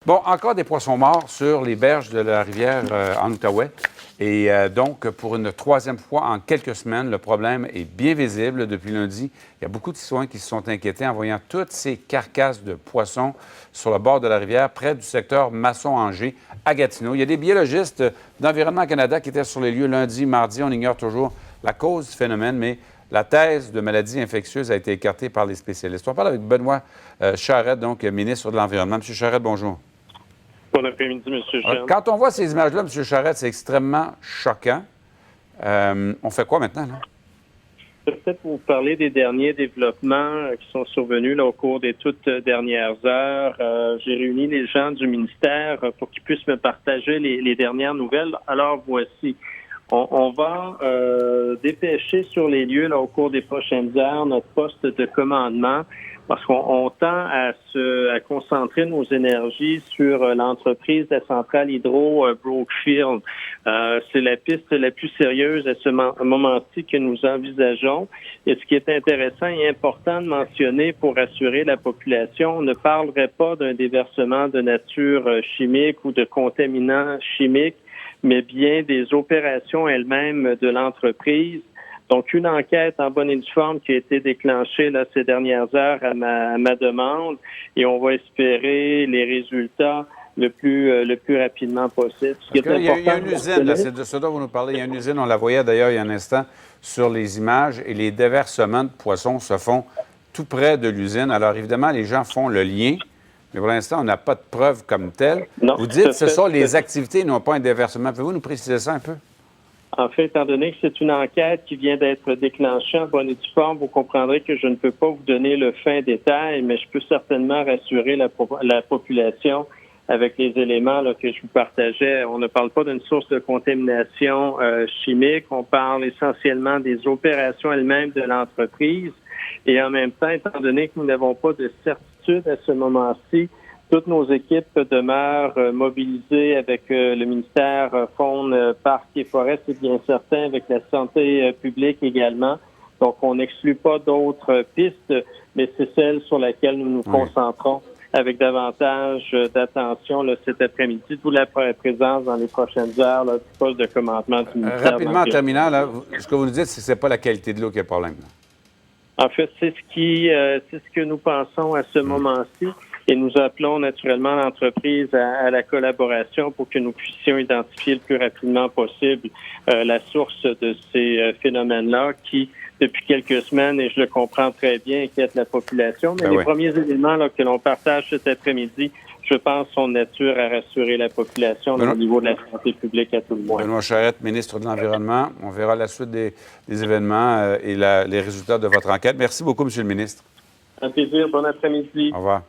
Bon, encore des poissons morts sur les berges de la rivière en Outaouais. Et donc, pour une troisième fois en quelques semaines, le problème est bien visible depuis lundi. Il y a beaucoup de citoyens qui se sont inquiétés en voyant toutes ces carcasses de poissons sur le bord de la rivière, près du secteur Masson-Angers, à Gatineau. Il y a des biologistes d'Environnement Canada qui étaient sur les lieux lundi, mardi. On ignore toujours la cause du phénomène, mais la thèse de maladies infectieuses a été écartée par les spécialistes. On parle avec Benoît Charette, donc ministre de l'Environnement. M. Charette, bonjour. Bon après-midi, M. Jean. Quand on voit ces images-là, M. Charette, c'est extrêmement choquant. On fait quoi maintenant, là? Peut-être vous parler des derniers développements qui sont survenus là, au cours des toutes dernières heures. J'ai réuni les gens du ministère pour qu'ils puissent me partager les dernières nouvelles. Alors, voici. On va dépêcher sur les lieux là, au cours des prochaines heures notre poste de commandement parce qu'on tend à concentrer nos énergies sur l'entreprise de la centrale hydro Brookfield. C'est la piste la plus sérieuse à ce moment-ci que nous envisageons. Et ce qui est intéressant et important de mentionner pour assurer la population, on ne parlerait pas d'un déversement de nature chimique ou de contaminants chimiques, mais bien des opérations elles-mêmes de l'entreprise. Donc, une enquête en bonne et due forme qui a été déclenchée là, ces dernières heures à ma demande et on va espérer les résultats le plus rapidement possible. Il y a une usine, là, c'est de ce dont vous nous parlez, il y a une usine, on la voyait d'ailleurs il y a un instant sur les images, et les déversements de poissons se font tout près de l'usine. Alors, évidemment, les gens font le lien, mais pour l'instant, on n'a pas de preuves comme telles. Non, vous dites que ce sont les activités, non pas un déversement. Pouvez-vous nous préciser ça un peu? En fait, étant donné que c'est une enquête qui vient d'être déclenchée en bonne et due forme, vous comprendrez que je ne peux pas vous donner le fin détail, mais je peux certainement rassurer la population avec les éléments là, que je vous partageais. On ne parle pas d'une source de contamination chimique, on parle essentiellement des opérations elles-mêmes de l'entreprise. Et en même temps, étant donné que nous n'avons pas de certitude à ce moment-ci, toutes nos équipes demeurent mobilisées avec le ministère Faune, Parc et Forêt, c'est bien certain, avec la santé publique également. Donc, on n'exclut pas d'autres pistes, mais c'est celle sur laquelle nous nous concentrons avec davantage d'attention là, cet après-midi, d'où la présence dans les prochaines heures là, du poste de commandement du ministère. Rapidement, en terminant, là, ce que vous nous dites, c'est que ce n'est pas la qualité de l'eau qui est le problème. Là. En fait, c'est ce que nous pensons à ce moment-ci. Et nous appelons naturellement l'entreprise à la collaboration pour que nous puissions identifier le plus rapidement possible la source de ces phénomènes-là qui, depuis quelques semaines, et je le comprends très bien, inquiètent la population. Mais les premiers éléments là, que l'on partage cet après-midi, je pense, sont de nature à rassurer la population au niveau de la santé publique à tout le moins. Benoît Charette, ministre de l'Environnement. On verra la suite des événements et les résultats de votre enquête. Merci beaucoup, M. le ministre. Un plaisir. Bon après-midi. Au revoir.